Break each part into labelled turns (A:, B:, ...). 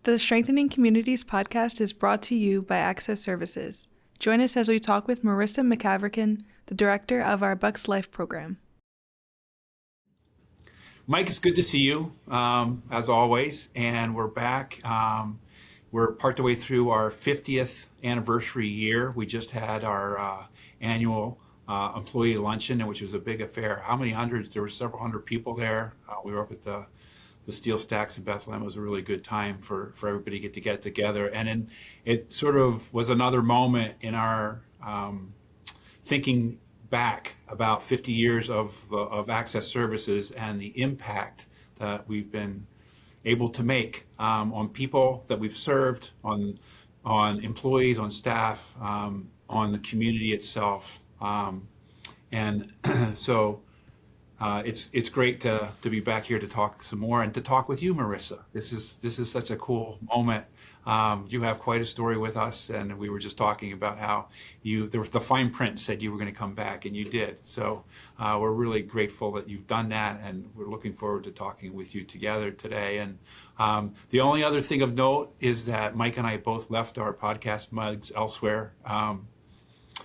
A: The Strengthening Communities podcast is brought to you by Access Services. Join us as we talk with Marissa McCaverkin, the director of our Bucks Life program.
B: Mike, it's good to see you, as always, and we're back. We're part of the way through our 50th anniversary year. We just had our annual employee luncheon, which was a big affair. How many hundreds? There were several hundred people there. We were up at the Steel Stacks in Bethlehem. It was a really good time for everybody to get together. And then it sort of was another moment in our thinking back about 50 years of Access Services and the impact that we've been able to make on people that we've served, on employees, on staff, on the community itself. And so it's great to be back here to talk some more and to talk with you, Marissa. This is such a cool moment. You have quite a story with us, and we were just talking about how there was the fine print said you were going to come back, and you did. So we're really grateful that you've done that, and we're looking forward to talking with you together today. And the only other thing of note is that Mike and I both left our podcast mugs elsewhere.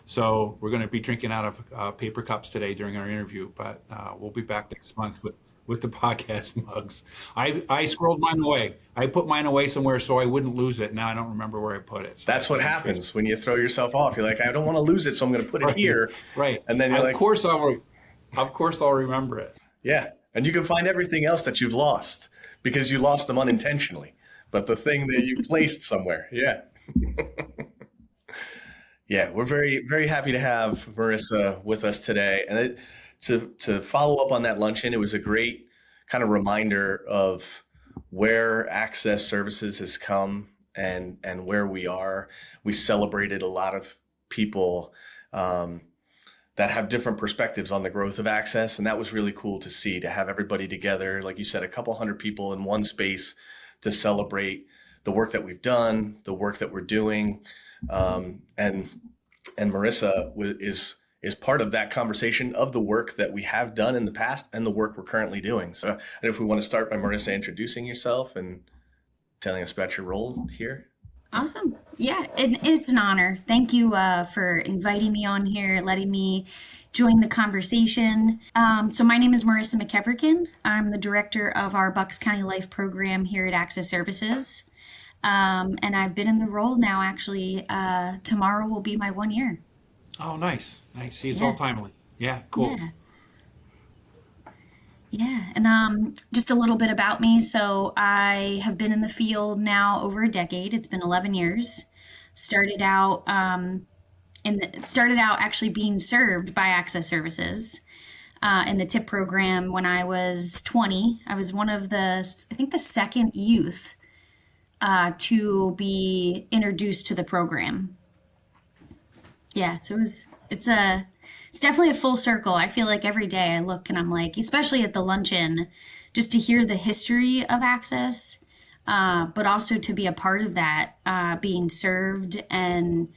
B: So we're going to be drinking out of paper cups today during our interview, but we'll be back next month with the podcast mugs. I squirreled mine away. I put mine away somewhere so I wouldn't lose it. Now I don't remember where I put it. So
C: that's what happens when you throw yourself off. You're like, I don't want to lose it, so I'm going to put it here.
B: Right.
C: And then you're
B: of course I'll remember it.
C: Yeah. And you can find everything else that you've lost because you lost them unintentionally. But the thing that you placed somewhere. Yeah. Yeah, we're very, very happy to have Marissa with us today. And to follow up on that luncheon, it was a great kind of reminder of where Access Services has come and where we are. We celebrated a lot of people that have different perspectives on the growth of Access. And that was really cool to see, to have everybody together. Like you said, a couple hundred people in one space to celebrate the work that we've done, the work that we're doing. And Marissa is part of that conversation of the work that we have done in the past and the work we're currently doing. So if we want to start by Marissa introducing yourself and telling us about your role here.
D: Awesome. Yeah, it's an honor. Thank you for inviting me on here, letting me join the conversation. So my name is Marissa McCaverkin. I'm the director of our Bucks County Life program here at Access Services. And I've been in the role now, actually, tomorrow will be my 1 year.
B: Oh, nice. See, it's all timely. Yeah, cool.
D: Yeah. And just a little bit about me. So I have been in the field now over a decade. It's been 11 years. Started out actually being served by Access Services in the TIP program when I was 20. I was one of the second youth to be introduced to the program. Yeah, so it's definitely a full circle. I feel like every day I look and I'm like, especially at the luncheon, just to hear the history of Access, but also to be a part of that, being served and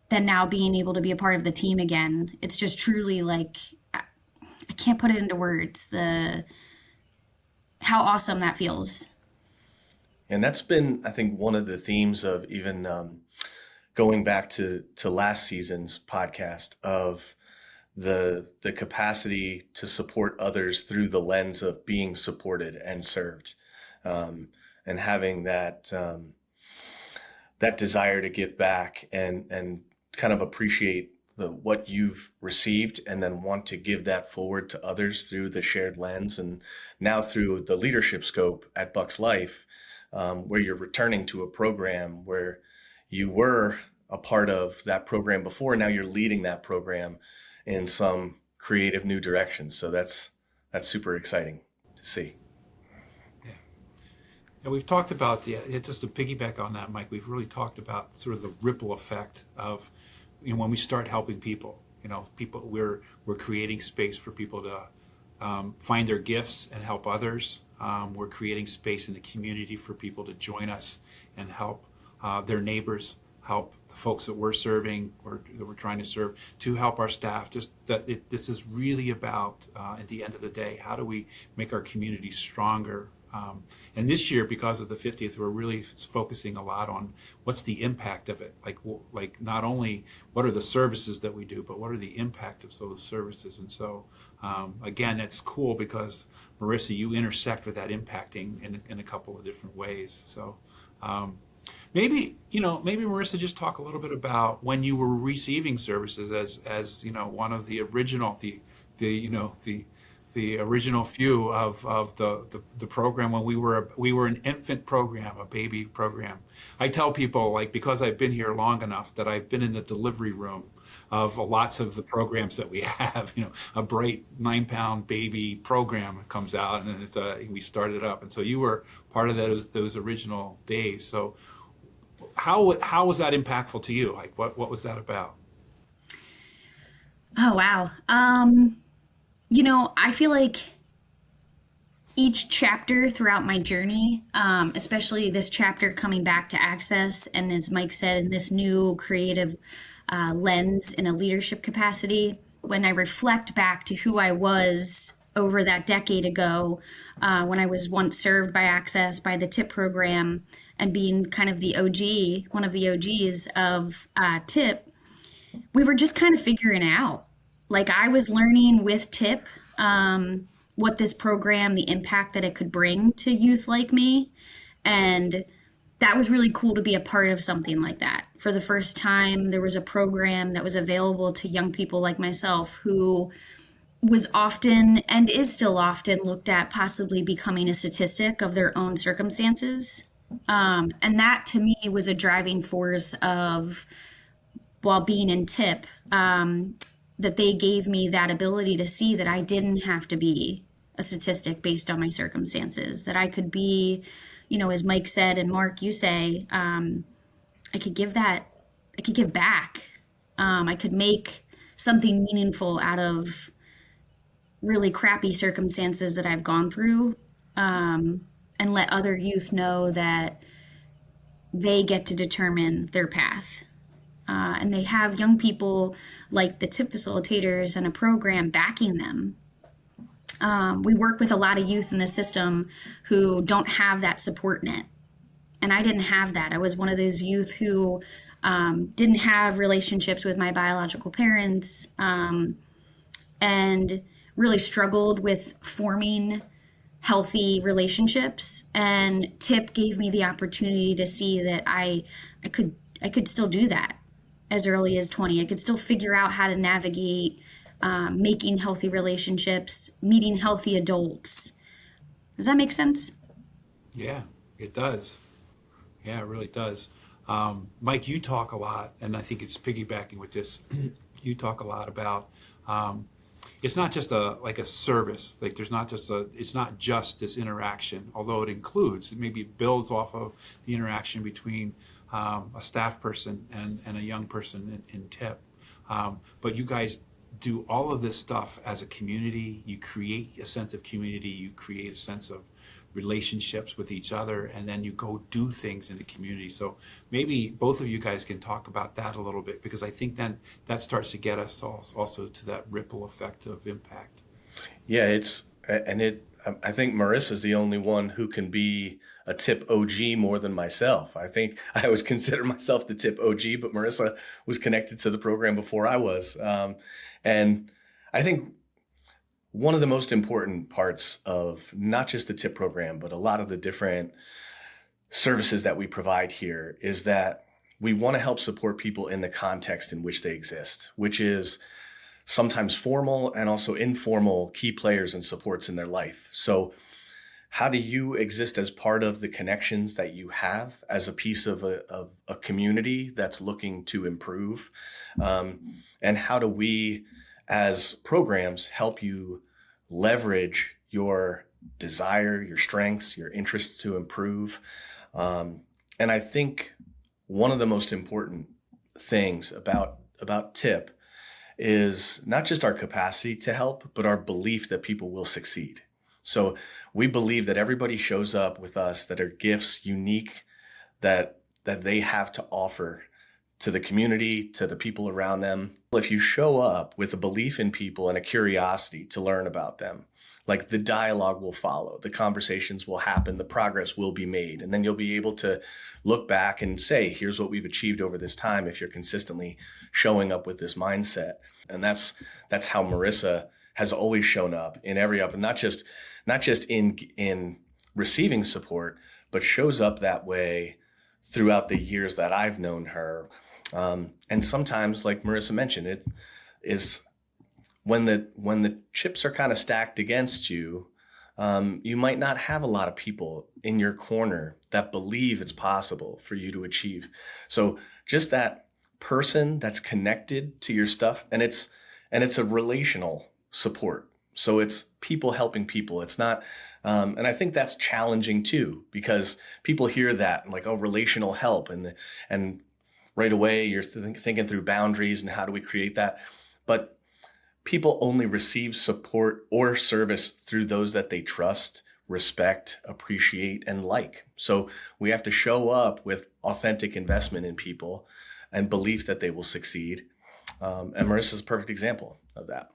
D: then now being able to be a part of the team again. It's just truly like, I can't put it into words, how awesome that feels.
C: And that's been, I think, one of the themes of even going back to last season's podcast of the capacity to support others through the lens of being supported and served, and having that desire to give back and kind of appreciate what you've received and then want to give that forward to others through the shared lens. And now through the leadership scope at Bucks Life, where you're returning to a program where you were a part of that program before, now you're leading that program in some creative new direction. So that's super exciting to see.
B: Yeah. And we've talked about, just to piggyback on that, Mike, we've really talked about sort of the ripple effect of, when we start helping people, we're creating space for people to find their gifts and help others. We're creating space in the community for people to join us and help their neighbors, help the folks that we're serving or that we're trying to serve, to help our staff. Just that this is really about, at the end of the day, how do we make our community stronger And this year, because of the 50th, we're really focusing a lot on what's the impact of it. Like not only what are the services that we do, but what are the impact of those services. And so, again, it's cool because Marissa, you intersect with that impacting in a couple of different ways. So, maybe Marissa, just talk a little bit about when you were receiving services as one of the original the original few of the program when we were an infant program, a baby program. I tell people, like, because I've been here long enough, that I've been in the delivery room of lots of the programs that we have. A bright 9-pound baby program comes out, and then we start it up. And so you were part of those original days. So how was that impactful to you? Like, what was that about?
D: Oh, wow. I feel like each chapter throughout my journey, especially this chapter coming back to Access, and as Mike said, in this new creative lens in a leadership capacity, when I reflect back to who I was over that decade ago, when I was once served by Access, by the TIP program, and being kind of the OG, one of the OGs of TIP, we were just kind of figuring it out. Like, I was learning with TIP what this program, the impact that it could bring to youth like me. And that was really cool to be a part of something like that. For the first time, there was a program that was available to young people like myself who was often and is still often looked at possibly becoming a statistic of their own circumstances. And that to me was a driving force of, while being in TIP, that they gave me that ability to see that I didn't have to be a statistic based on my circumstances, that I could be, as Mike said, and Mark, you say, I could give back. I could make something meaningful out of really crappy circumstances that I've gone through, and let other youth know that they get to determine their path. And they have young people like the TIP facilitators and a program backing them. We work with a lot of youth in the system who don't have that support net. And I didn't have that. I was one of those youth who didn't have relationships with my biological parents, and really struggled with forming healthy relationships. And TIP gave me the opportunity to see that I could still do that as early as 20. I could still figure out how to navigate making healthy relationships, meeting healthy adults. Does that make sense?
B: Yeah, it does. Yeah, it really does. Mike, you talk a lot, and I think it's piggybacking with this. You talk a lot about it's not just a service. Like, it's not just this interaction, although maybe it builds off of the interaction between a staff person and a young person in TIP. But you guys do all of this stuff as a community. You create a sense of community. You create a sense of relationships with each other, and then you go do things in the community. So maybe both of you guys can talk about that a little bit, because I think then that starts to get us also to that ripple effect of impact.
C: Yeah, I think Marissa's the only one who can be a TIP OG more than myself. I think I always consider myself the TIP OG, but Marissa was connected to the program before I was. And I think one of the most important parts of not just the TIP program, but a lot of the different services that we provide here is that we want to help support people in the context in which they exist, which is sometimes formal and also informal key players and supports in their life. So how do you exist as part of the connections that you have as a piece of a community that's looking to improve? And how do we as programs help you leverage your desire, your strengths, your interests to improve? And I think one of the most important things about TIP is not just our capacity to help, but our belief that people will succeed. So we believe that everybody shows up with us that are gifts unique that they have to offer to the community, to the people around them. If you show up with a belief in people and a curiosity to learn about them, like the dialogue will follow, the conversations will happen, the progress will be made. And then you'll be able to look back and say, here's what we've achieved over this time if you're consistently showing up with this mindset. And that's how Marissa has always shown up in every up, and not just in receiving support, but shows up that way throughout the years that I've known her. And sometimes, like Marissa mentioned, it is when the chips are kind of stacked against you, you might not have a lot of people in your corner that believe it's possible for you to achieve. So just that person that's connected to your stuff, and it's a relational support. So it's people helping people. It's not, and I think that's challenging too, because people hear that and like, oh, relational help, and right away you're thinking through boundaries and how do we create that. But people only receive support or service through those that they trust, respect, appreciate, and like. So we have to show up with authentic investment in people and belief that they will succeed. And Marissa's a perfect example of that.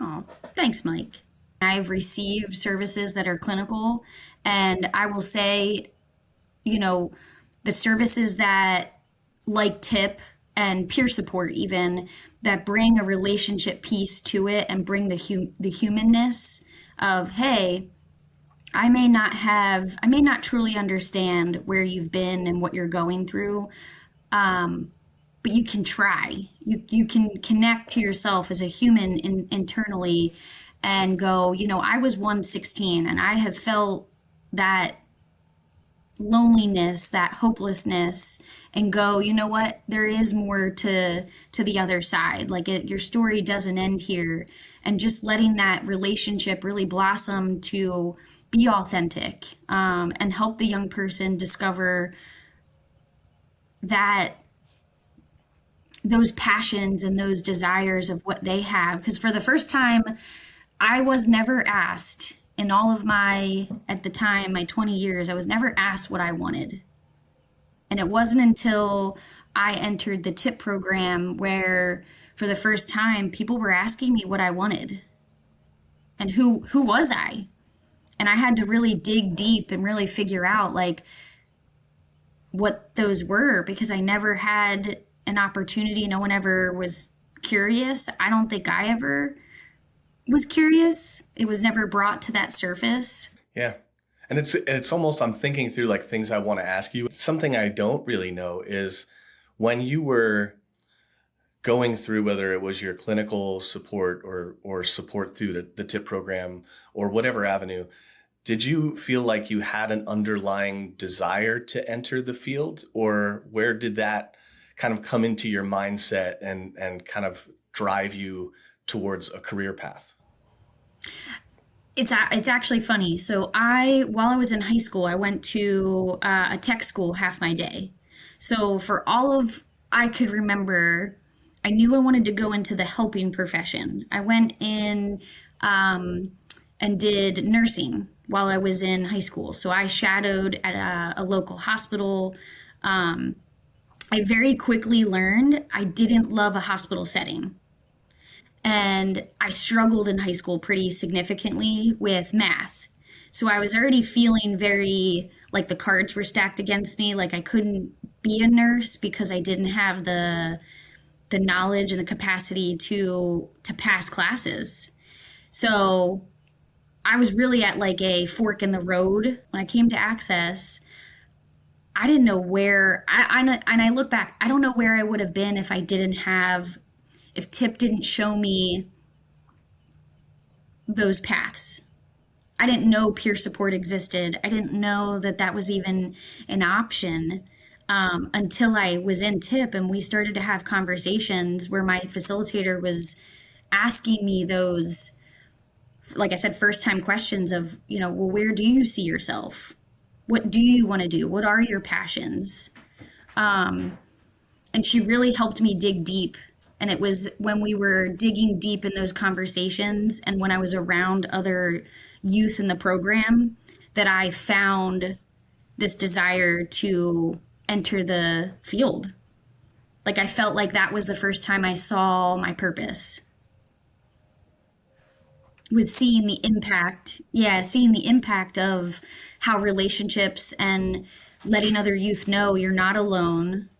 D: Oh, thanks, Mike. I've received services that are clinical, and I will say, the services that, like TIP and peer support even, that bring a relationship piece to it and bring the humanness of, hey, I may not truly understand where you've been and what you're going through, but you can try. You can connect to yourself as a human internally and go, I was 116 and I have felt that loneliness, that hopelessness, and go, you know what, there is more to the other side. Like your story doesn't end here. And just letting that relationship really blossom to be authentic, and help the young person discover that those passions and those desires of what they have. Because for the first time, I was never asked in all of my 20 years, I was never asked what I wanted. And it wasn't until I entered the TIP program where for the first time, people were asking me what I wanted and who was I? And I had to really dig deep and really figure out like what those were, because I never had an opportunity. No one ever was curious. I don't think I ever was curious. It was never brought to that surface.
C: Yeah. And it's almost, I'm thinking through like things I want to ask you. Something I don't really know is when you were going through, whether it was your clinical support or support through the TIP program or whatever avenue, did you feel like you had an underlying desire to enter the field, or where did that kind of come into your mindset and kind of drive you towards a career path?
D: It's actually funny. So while I was in high school, I went to a tech school half my day. So for all of I could remember, I knew I wanted to go into the helping profession. I went in and did nursing while I was in high school. So I shadowed at a local hospital. I very quickly learned I didn't love a hospital setting. And I struggled in high school pretty significantly with math. So I was already feeling very like the cards were stacked against me, like I couldn't be a nurse because I didn't have the knowledge and the capacity to pass classes. So I was really at like a fork in the road. When I came to Access, I didn't know where, and I look back, I don't know where I would have been if if TIP didn't show me those paths. I didn't know peer support existed. I didn't know that was even an option until I was in TIP and we started to have conversations where my facilitator was asking me those, like I said, first time questions of, well, where do you see yourself? What do you want to do? What are your passions? And she really helped me dig deep. And it was when we were digging deep in those conversations and when I was around other youth in the program that I found this desire to enter the field. Like I felt like that was the first time I saw my purpose. Was seeing the impact, seeing the impact of how relationships and letting other youth know you're not alone,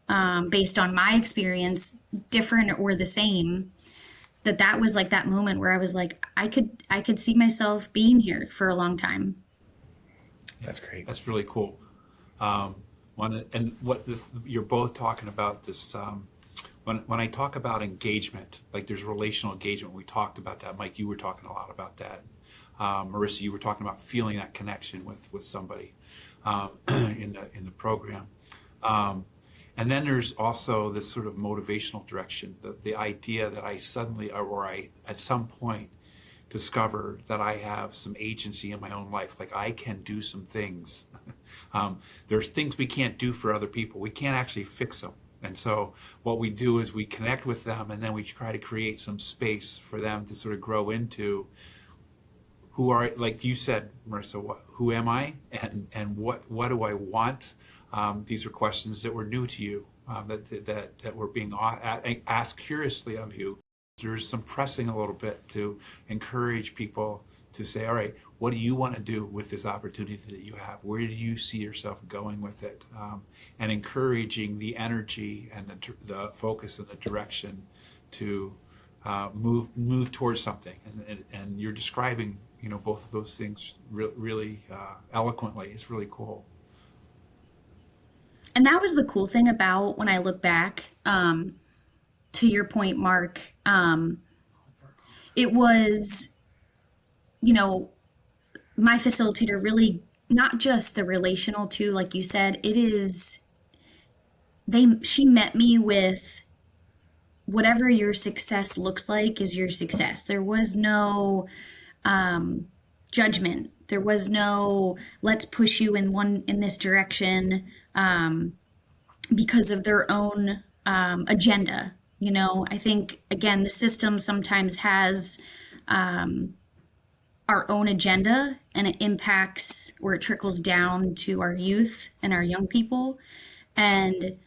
D: based on my experience, different or the same. That was like that moment where I was like, I could see myself being here for a long time.
C: That's great.
B: That's really cool. You're both talking about this. When I talk about engagement, like there's relational engagement, we talked about that. Mike, you were talking a lot about that. Marissa, you were talking about feeling that connection with somebody in the program. And then there's also this sort of motivational direction, the idea that I at some point discover that I have some agency in my own life, like I can do some things. There's things we can't do for other people. We can't actually fix them. And so what we do is we connect with them, and then we try to create some space for them to sort of grow into who are, like you said, Marissa, who am I, and what do I want? These are questions that were new to you, that were being asked curiously of you. There's some pressing a little bit to encourage people to say, all right, what do you want to do with this opportunity that you have? Where do you see yourself going with it? And encouraging the energy and the focus and the direction to move towards something. And you're describing, both of those things really eloquently. It's really cool.
D: And that was the cool thing about when I look back, to your point, Mark, it was, my facilitator really, not just the relational too, like you said, she met me with whatever your success looks like is your success. There was no judgment. There was no let's push you in this direction because of their own agenda. I think again the system sometimes has our own agenda, and it impacts or it trickles down to our youth and our young people. And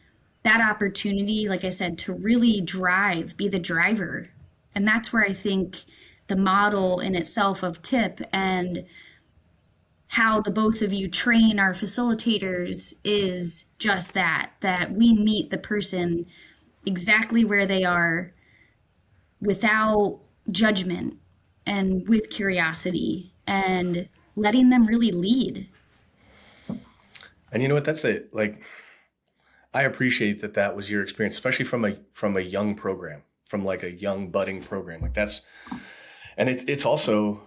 D: that opportunity, like I said, to really be the driver. And that's where I think the model in itself of TIP and how the both of you train our facilitators is just that we meet the person exactly where they are without judgment and with curiosity and letting them really lead.
C: And you know what? I appreciate that was your experience, especially from a young program, from like a young budding program. Like it's also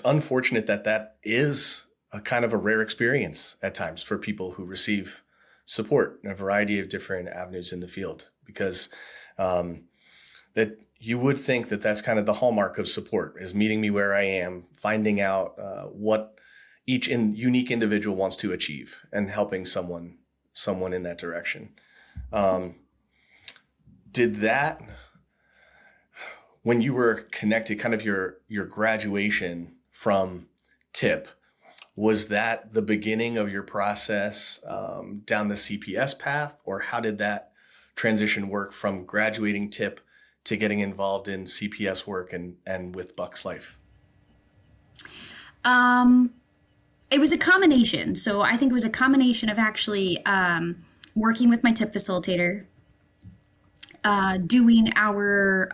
C: unfortunate that is a kind of a rare experience at times for people who receive support in a variety of different avenues in the field, because that you would think that that's kind of the hallmark of support, is meeting me where I am, finding out what each unique individual wants to achieve, and helping someone in that direction. Did that, when you were connected, kind of your graduation from TIP, was that the beginning of your process down the CPS path, or how did that transition work from graduating TIP to getting involved in CPS work and with Bucks Life?
D: It was a combination. So I think it was a combination of actually working with my TIP facilitator, doing our,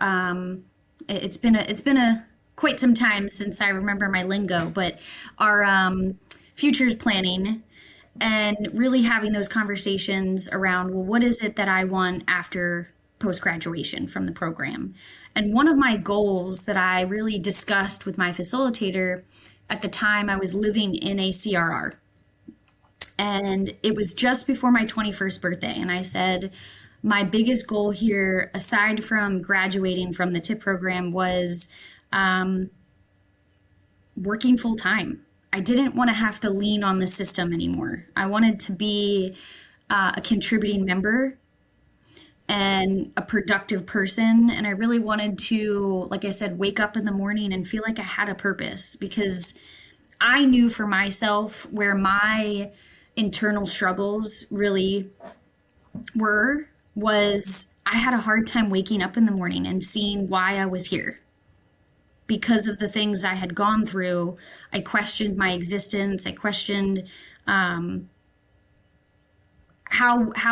D: it's been a quite some time since I remember my lingo, but our futures planning, and really having those conversations around, well, what is it that I want after post-graduation from the program? And one of my goals that I really discussed with my facilitator at the time, I was living in a CRR, and it was just before my 21st birthday. And I said, my biggest goal here, aside from graduating from the TIP program, was working full time. I didn't want to have to lean on the system anymore. I wanted to be a contributing member and a productive person. And I really wanted to, like I said, wake up in the morning and feel like I had a purpose, because I knew for myself where my internal struggles really were. was I had a hard time waking up in the morning and seeing why I was here. Because of the things I had gone through, I questioned my existence. I questioned how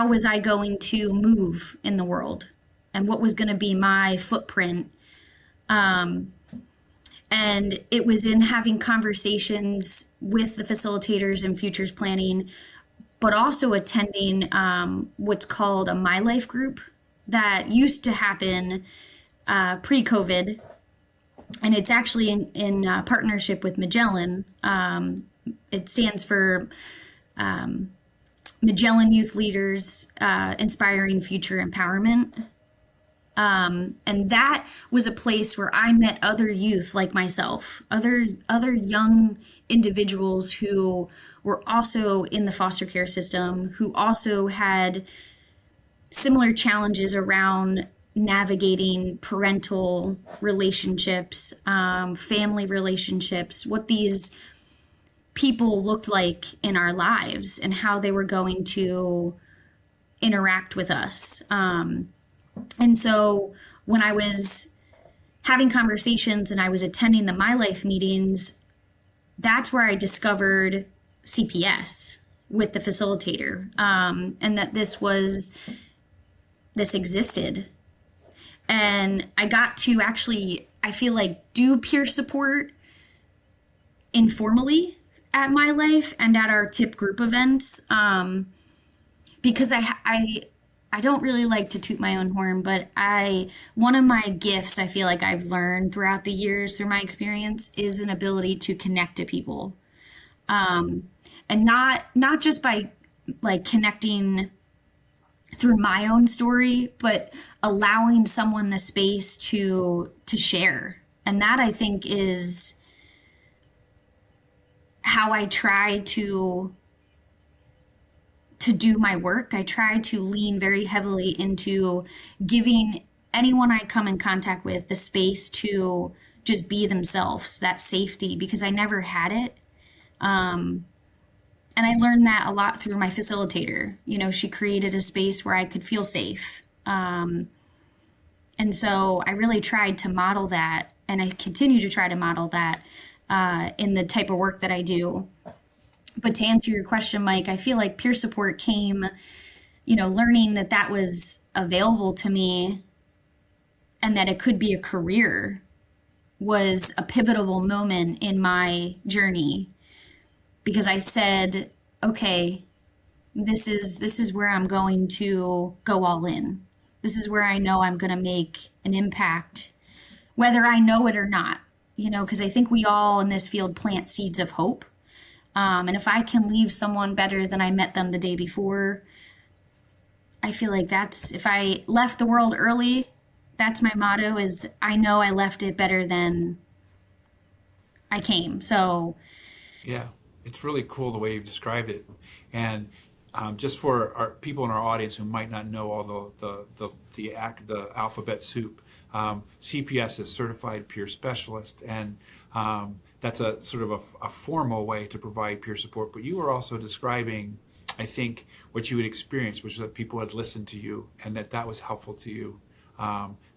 D: was I going to move in the world, and what was going to be my footprint. And it was in having conversations with the facilitators and futures planning, but also attending what's called a My Life group that used to happen pre-COVID. And it's actually in partnership with Magellan. It stands for Magellan Youth Leaders Inspiring Future Empowerment. And that was a place where I met other youth like myself, other young individuals who were also in the foster care system, who also had similar challenges around navigating parental relationships, family relationships, what these people looked like in our lives and how they were going to interact with us. And so when I was having conversations and I was attending the My Life meetings, that's where I discovered CPS with the facilitator, and that this existed. And I got to actually, I feel like, do peer support informally at My Life and at our TIP group events, because I don't really like to toot my own horn, but one of my gifts I feel like I've learned throughout the years through my experience is an ability to connect to people, and not just by like connecting through my own story, but allowing someone the space to share. And that, I think, is how I try to do my work. I try to lean very heavily into giving anyone I come in contact with the space to just be themselves, that safety, because I never had it. And I learned that a lot through my facilitator. You know, she created a space where I could feel safe. And so I really tried to model that, and I continue to try to model that in the type of work that I do. But to answer your question, Mike, I feel like peer support came, learning that was available to me and that it could be a career was a pivotal moment in my journey, because I said, okay, this is where I'm going to go all in. This is where I know I'm going to make an impact, whether I know it or not, because I think we all in this field plant seeds of hope. And if I can leave someone better than I met them the day before, I feel like if I left the world early, that's my motto, is I know I left it better than I came. So
B: Yeah, it's really cool the way you've described it. And just for our people in our audience who might not know all the alphabet soup, CPS is Certified Peer Specialist, and that's a sort of a formal way to provide peer support. But you were also describing, I think, what you had experienced, which was that people had listened to you and that was helpful to you.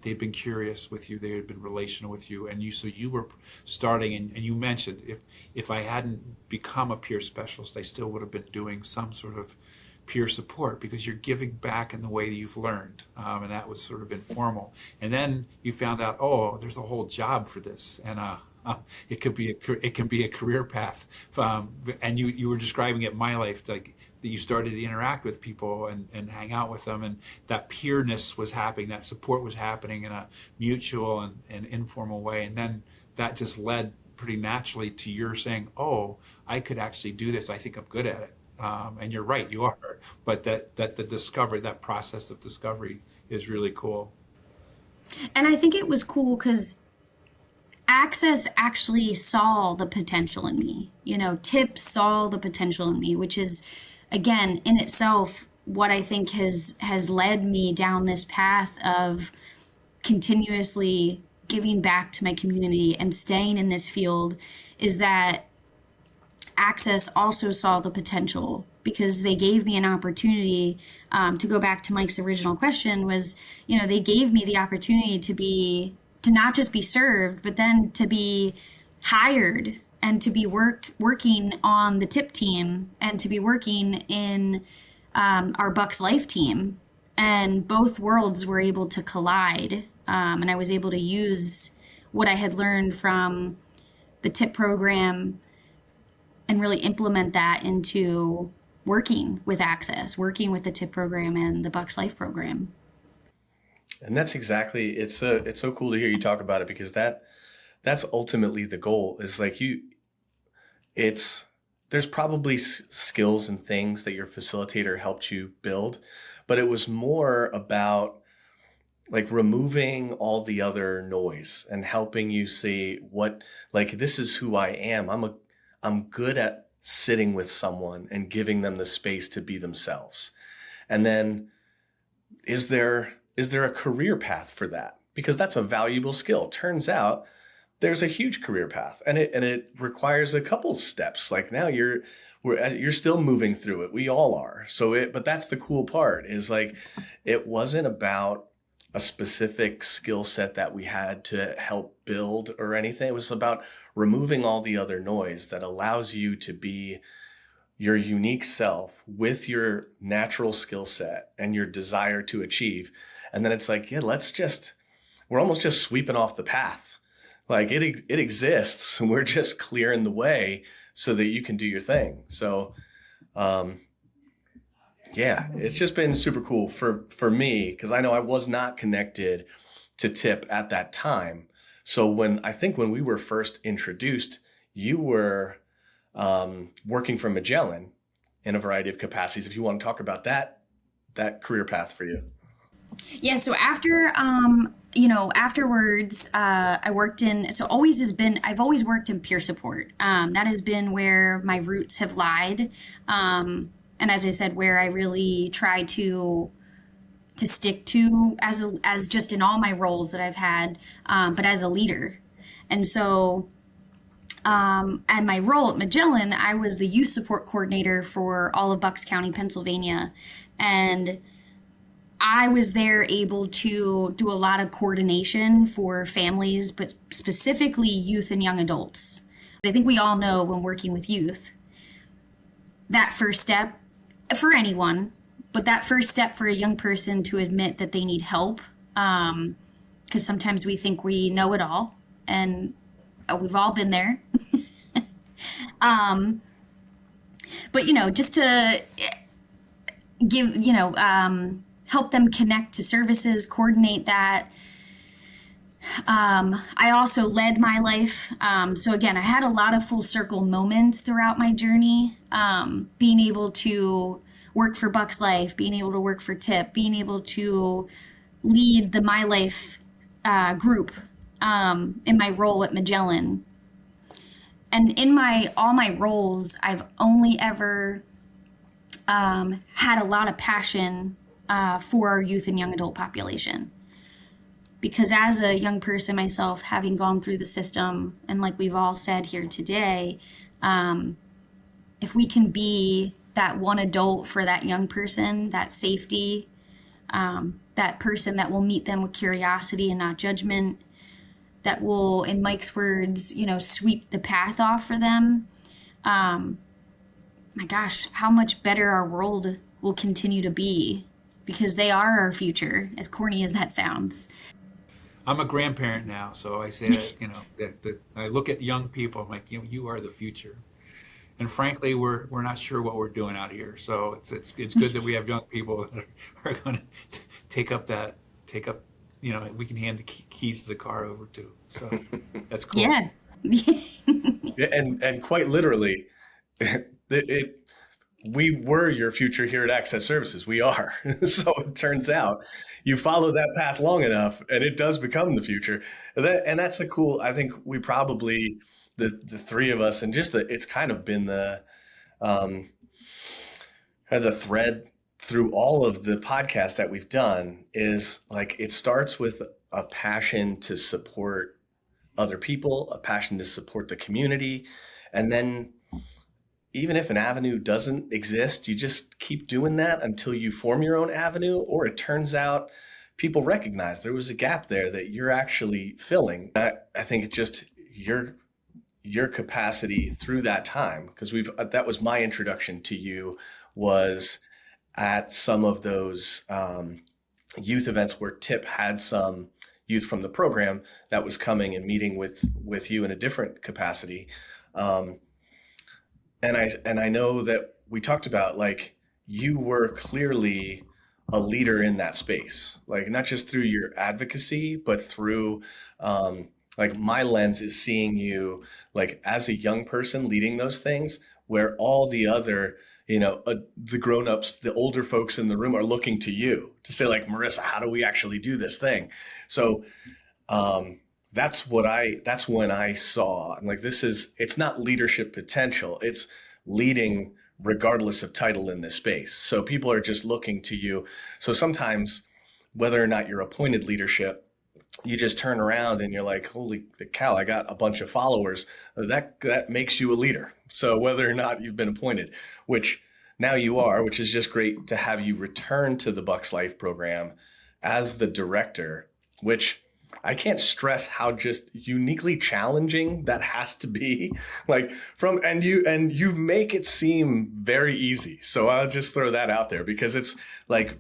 B: They'd been curious with you, they had been relational with you, and so you were starting, and you mentioned if I hadn't become a peer specialist, I still would have been doing some sort of peer support, because you're giving back in the way that you've learned, and that was sort of informal. And then you found out, oh, there's a whole job for this, and it can be a career path. And you were describing it, My Life, like that you started to interact with people and hang out with them, and that peerness was happening, that support was happening in a mutual and informal way. And then that just led pretty naturally to your saying, oh, I could actually do this. I think I'm good at it. And you're right, you are. But that the discovery, that process of discovery is really cool.
D: And I think it was cool because Access actually saw the potential in me. TIP saw the potential in me, which is, again, in itself, what I think has led me down this path of continuously giving back to my community and staying in this field, is that Access also saw the potential, because they gave me an opportunity, to go back to Mike's original question was, they gave me the opportunity to not just be served, but then to be hired and to be working on the tip team and to be working in our Bucks Life team. And both worlds were able to collide. And I was able to use what I had learned from the tip program and really implement that into working with Access, working with the tip program and the Bucks Life program.
C: And that's exactly, it's so cool to hear you talk about it, because that's ultimately the goal. Is like there's probably skills and things that your facilitator helped you build, but it was more about like removing all the other noise and helping you see what, like, this is who I am. I'm good at sitting with someone and giving them the space to be themselves. And then is there a career path for that? Because that's a valuable skill. Turns out there's a huge career path, and it requires a couple steps. Like now you're still moving through it. We all are. But that's the cool part, is like, it wasn't about a specific skill set that we had to help build or anything. It was about removing all the other noise that allows you to be your unique self with your natural skill set and your desire to achieve. And then it's like, yeah, we're almost just sweeping off the path. Like it exists. We're just clearing the way so that you can do your thing. So, yeah, it's just been super cool for me, because I know I was not connected to TIP at that time. So when we were first introduced, you were working for Magellan in a variety of capacities. If you want to talk about that career path for you.
D: Yeah. So afterwards, I worked I've always worked in peer support. That has been where my roots have lied. And as I said, where I really try to stick to as just in all my roles that I've had, but as a leader. And so, and my role at Magellan, I was the youth support coordinator for all of Bucks County, Pennsylvania. And I was there able to do a lot of coordination for families, but specifically youth and young adults. I think we all know when working with youth, that first step for anyone, but that first step for a young person to admit that they need help, because sometimes we think we know it all, and we've all been there. But, just to give, help them connect to services, coordinate that. I also led my life. So again, I had a lot of full circle moments throughout my journey, being able to work for Bucks Life, being able to work for TIP, being able to lead the My Life group in my role at Magellan. And in all my roles, I've only ever had a lot of passion for our youth and young adult population. Because as a young person myself, having gone through the system, and like we've all said here today, if we can be that one adult for that young person, that safety, that person that will meet them with curiosity and not judgment, that will, in Mike's words, sweep the path off for them. My gosh, how much better our world will continue to be, because they are our future, as corny as that sounds.
B: I'm a grandparent now, so I say that, that I look at young people, I'm like, you are the future. And frankly, we're not sure what we're doing out here. So it's good that we have young people that are going to take up, we can hand the keys to the car over to. So that's cool.
D: Yeah.
C: Yeah, and quite literally, we were your future here at Access Services. We are. So it turns out you follow that path long enough and it does become the future. And that's a cool, I think we probably, the three of us, and just it's kind of been the thread through all of the podcasts that we've done, is like, it starts with a passion to support other people, a passion to support the community. And then even if an avenue doesn't exist, you just keep doing that until you form your own avenue, or it turns out people recognize there was a gap there that you're actually filling. I think it's just your capacity through that time, because that was my introduction to you, was at some of those youth events where Tip had some youth from the program that was coming and meeting with you in a different capacity. And I know that we talked about, like, you were clearly a leader in that space, like not just through your advocacy, but through like my lens is seeing you like as a young person leading those things, where all the other, the grown-ups, the older folks in the room are looking to you to say, like, Marissa, how do we actually do this thing? So that's when I saw, I'm like, it's not leadership potential, it's leading regardless of title in this space. So people are just looking to you. So sometimes, whether or not you're appointed leadership, you just turn around and you're like, holy cow, I got a bunch of followers. That makes you a leader. So whether or not you've been appointed, which now you are, which is just great to have you return to the Bucks Life program as the director, which I can't stress how just uniquely challenging that has to be. Like, and you make it seem very easy. So I'll just throw that out there, because it's like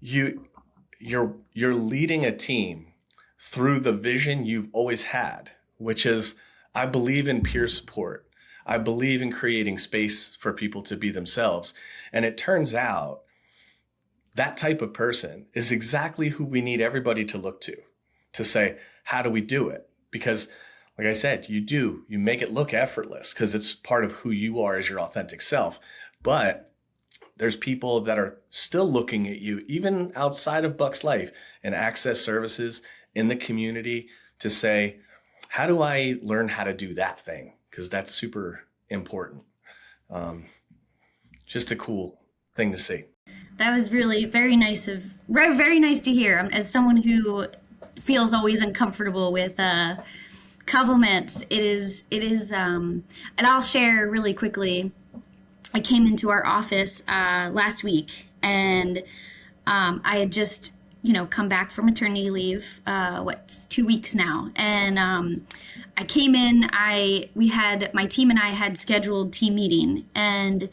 C: you're leading a team through the vision you've always had, which is, I believe in peer support. I believe in creating space for people to be themselves. And it turns out that type of person is exactly who we need everybody to look to say, how do we do it? Because, like I said, you make it look effortless because it's part of who you are as your authentic self. But there's people that are still looking at you, even outside of Bucks Life and Access Services, in the community, to say, how do I learn how to do that thing? Because that's super important. Just a cool thing to see.
D: That was really very nice very nice to hear. As someone who feels always uncomfortable with compliments, it is, and I'll share really quickly. I came into our office last week, and I had just come back from maternity leave, 2 weeks now. And I came in, my team and I had scheduled team meeting, and,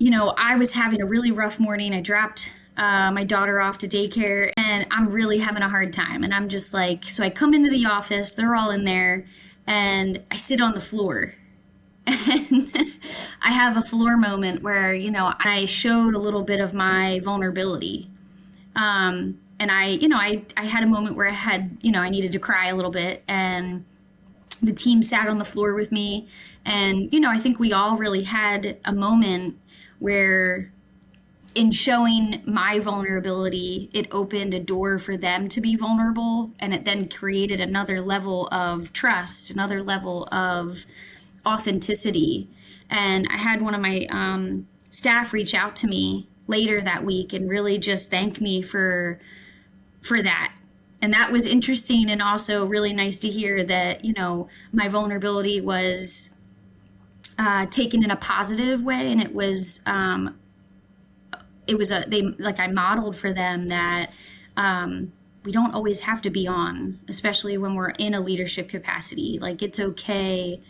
D: I was having a really rough morning. I dropped my daughter off to daycare, and I'm really having a hard time. And I'm just like, so I come into the office, they're all in there, and I sit on the floor. And I have a floor moment where, I showed a little bit of my vulnerability. And I had a moment where I needed to cry a little bit, and the team sat on the floor with me. And, I think we all really had a moment where, in showing my vulnerability, it opened a door for them to be vulnerable. And it then created another level of trust, another level of authenticity. And I had one of my staff reach out to me later that week and really just thank me for that. And that was interesting, and also really nice to hear that, my vulnerability was taken in a positive way. And I modeled for them that we don't always have to be on, especially when we're in a leadership capacity. Like, it's okay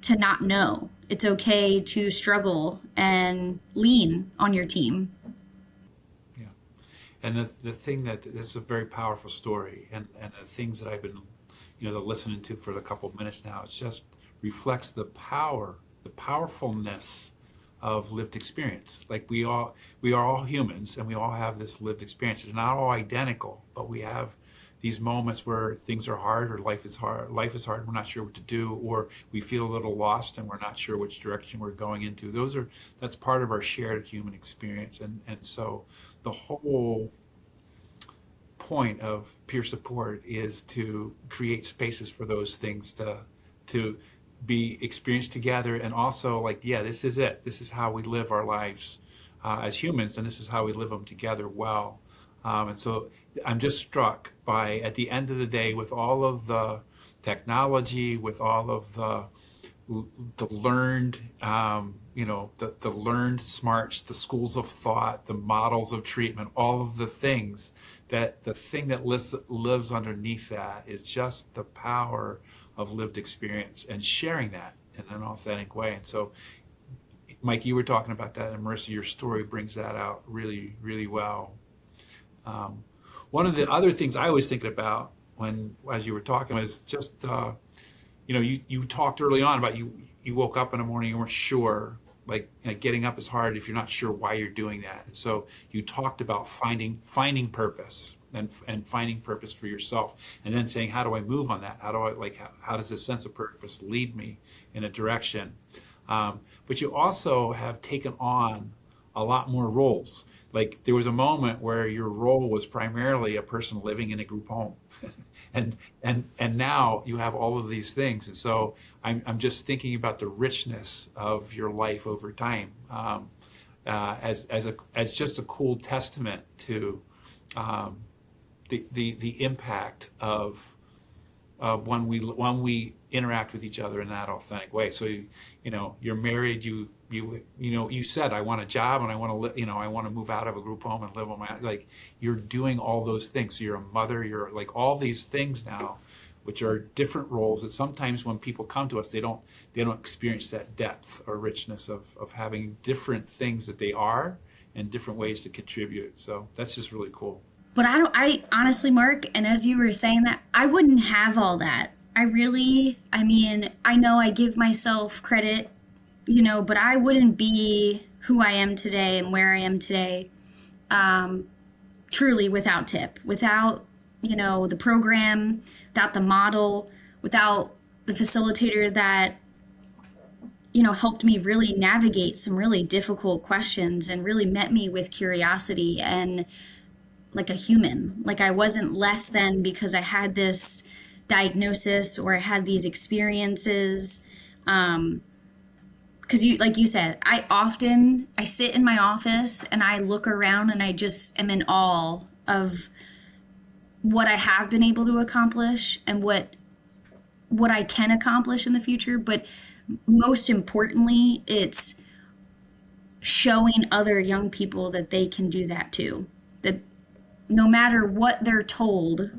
D: to not know. It's okay to struggle and lean on your team.
B: Yeah. And the thing that this is a very powerful story, and the things that I've been, listening to for a couple of minutes now, it just reflects the powerfulness of lived experience. Like, we are all humans, and we all have this lived experience. They're not all identical, but we have these moments where things are hard, or life is hard, we're not sure what to do, or we feel a little lost and we're not sure which direction we're going into. That's part of our shared human experience. And so the whole point of peer support is to create spaces for those things to be experienced together. And also, like, yeah, this is it. This is how we live our lives as humans, and this is how we live them together well. And so I'm just struck by, at the end of the day, with all of the technology, with all of the the learned, the learned smarts, the schools of thought, the models of treatment, all of the things that the thing that lives underneath that is just the power of lived experience and sharing that in an authentic way. And so, Mike, you were talking about that, and Marissa, your story brings that out really, really well. One of the other things I was thinking about as you were talking was just, you talked early on about you woke up in the morning, you weren't sure, like, getting up is hard if you're not sure why you're doing that. And so you talked about finding purpose and finding purpose for yourself, and then saying, how do I move on that? How does this sense of purpose lead me in a direction? But you also have taken on a lot more roles. Like, there was a moment where your role was primarily a person living in a group home. and now you have all of these things. And so I'm just thinking about the richness of your life over time, as just a cool testament to the impact of when we interact with each other in that authentic way. So you're married. You said, I want a job and I want to I want to move out of a group home and live on my, like, you're doing all those things. So you're a mother. You're like all these things now, which are different roles that sometimes when people come to us, they don't experience that depth or richness of having different things that they are and different ways to contribute. So that's just really cool.
D: But I honestly, Mark, and as you were saying that, I wouldn't have all that. I know I give myself credit, but I wouldn't be who I am today and where I am today, truly without TIP, without, the program, without the model, without the facilitator that, helped me really navigate some really difficult questions and really met me with curiosity and like a human. Like, I wasn't less than because I had this diagnosis or I had these experiences. Because like you said, I sit in my office and I look around and I just am in awe of what I have been able to accomplish and what I can accomplish in the future. But most importantly, it's showing other young people that they can do that too. That no matter what they're told,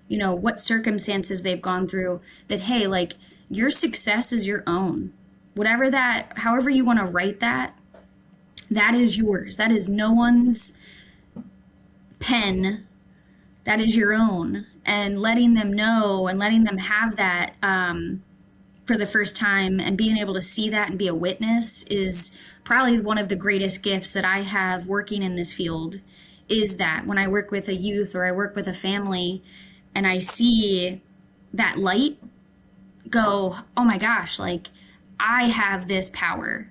D: what circumstances they've gone through, that, hey, like, your success is your own. However you want to write that, that is yours. That is no one's pen. That is your own. And letting them know and letting them have that for the first time and being able to see that and be a witness is probably one of the greatest gifts that I have working in this field. Is that when I work with a youth or I work with a family and I see that light go, oh my gosh, like, I have this power.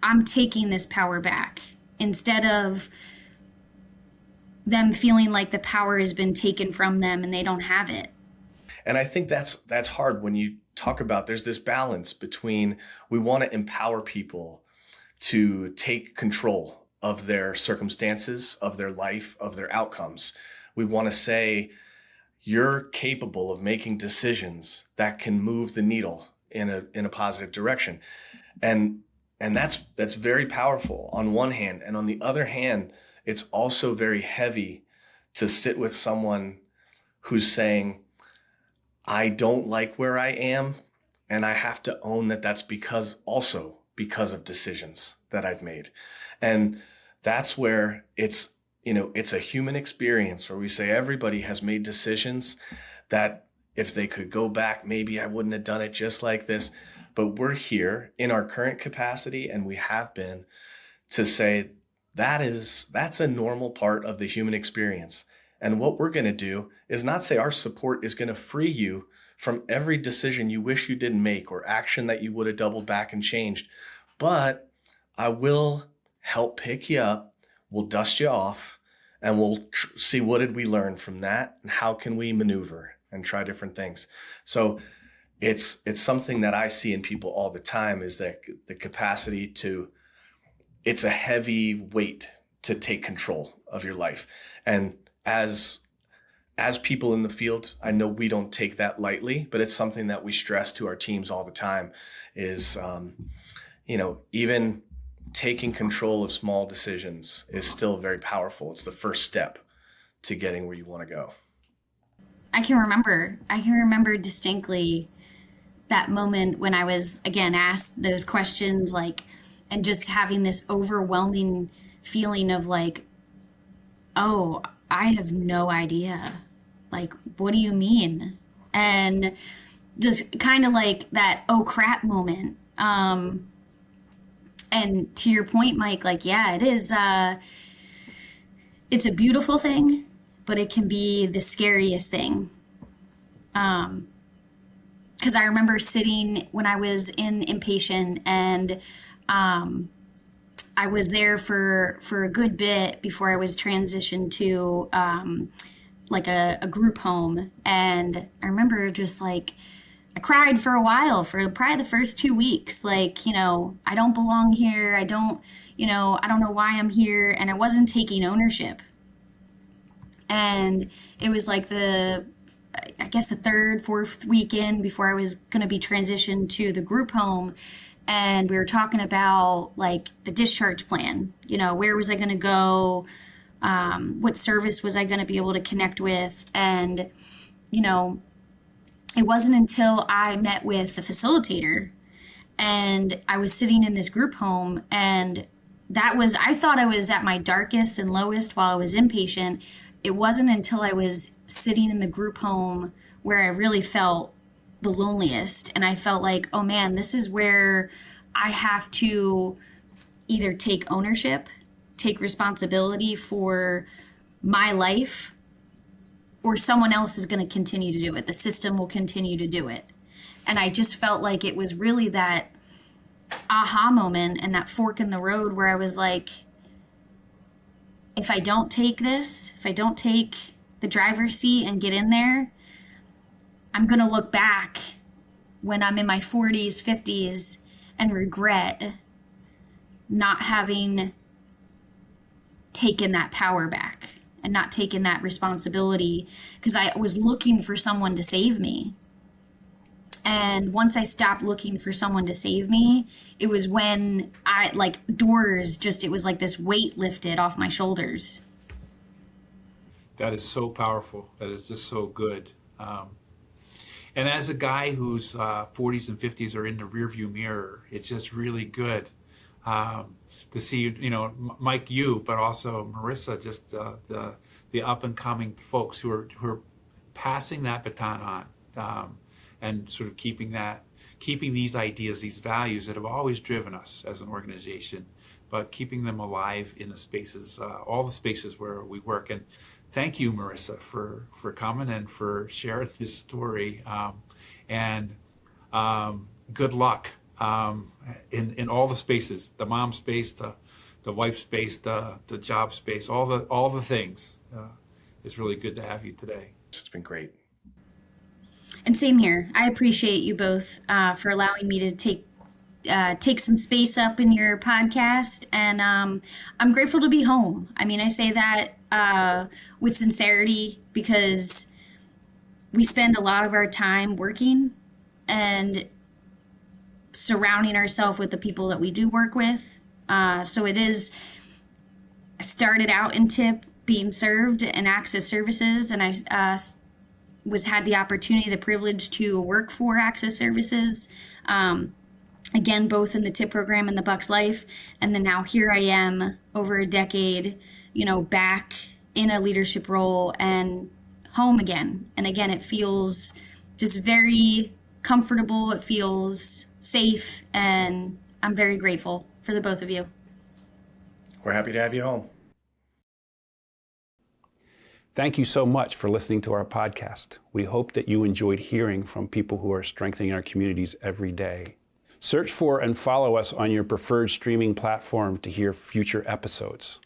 D: I'm taking this power back, instead of them feeling like the power has been taken from them and they don't have it.
C: And I think that's hard when you talk about, there's this balance between, we want to empower people to take control of their circumstances, of their life, of their outcomes. We want to say, you're capable of making decisions that can move the needle in a positive direction. And that's very powerful on one hand. And on the other hand, it's also very heavy to sit with someone who's saying, I don't like where I am, and I have to own that that's because of decisions that I've made. And that's where it's a human experience where we say everybody has made decisions that if they could go back, maybe I wouldn't have done it just like this. But we're here in our current capacity, and we have been, to say that's a normal part of the human experience. And what we're going to do is not say our support is going to free you from every decision you wish you didn't make or action that you would have doubled back and changed. But I will help pick you up, we'll dust you off, and we'll see what did we learn from that and how can we maneuver and try different things. So it's something that I see in people all the time, is that the capacity to, it's a heavy weight to take control of your life. And as as people in the field, I know we don't take that lightly, but it's something that we stress to our teams all the time is, even taking control of small decisions is still very powerful. It's the first step to getting where you want to go.
D: I can remember distinctly that moment when I was, again, asked those questions, like, and just having this overwhelming feeling of like, oh, I have no idea. Like, what do you mean? And just kind of like that, oh crap moment. And to your point, Mike, like, yeah, it is, it's a beautiful thing, but it can be the scariest thing. Because I remember sitting when I was in inpatient, and I was there for a good bit before I was transitioned to like a group home. And I remember just like, I cried for a while, for probably the first 2 weeks. Like, I don't belong here. I don't know why I'm here. And I wasn't taking ownership. And it was like the third, fourth weekend before I was going to be transitioned to the group home. And we were talking about like the discharge plan, where was I going to go? What service was I going to be able to connect with? And, it wasn't until I met with the facilitator and I was sitting in this group home, and I thought I was at my darkest and lowest while I was inpatient. It wasn't until I was sitting in the group home where I really felt the loneliest. And I felt like, oh man, this is where I have to either take ownership, take responsibility for my life, or someone else is going to continue to do it. The system will continue to do it. And I just felt like it was really that aha moment and that fork in the road where I was like, if I don't take the driver's seat and get in there, I'm going to look back when I'm in my 40s, 50s and regret not having taken that power back and not taking that responsibility, because I was looking for someone to save me. And once I stopped looking for someone to save me, it was when it was like this weight lifted off my shoulders.
B: That is so powerful. That is just so good. And as a guy whose 40s and 50s are in the rearview mirror, it's just really good to see, Mike, but also Marissa, just the up and coming folks who are passing that baton on, and sort of keeping these ideas, these values that have always driven us as an organization, but keeping them alive in the spaces, all the spaces where we work. And thank you, Marissa, for coming and for sharing this story. And good luck in all the spaces, the mom space, the wife space, the job space, all the things. It's really good to have you today.
C: It's been great.
D: And same here. I appreciate you both for allowing me to take some space up in your podcast. And I'm grateful to be home. I mean, I say that with sincerity, because we spend a lot of our time working and surrounding ourselves with the people that we do work with. So I started out in TIP being served in access services, and I had the opportunity, the privilege to work for access services, again, both in the TIP program and the Bucks Life. And then now here I am over a decade, back in a leadership role and home again. And again, it feels just very comfortable. It feels safe. And I'm very grateful for the both of you.
C: We're happy to have you home.
E: Thank you so much for listening to our podcast. We hope that you enjoyed hearing from people who are strengthening our communities every day. Search for and follow us on your preferred streaming platform to hear future episodes.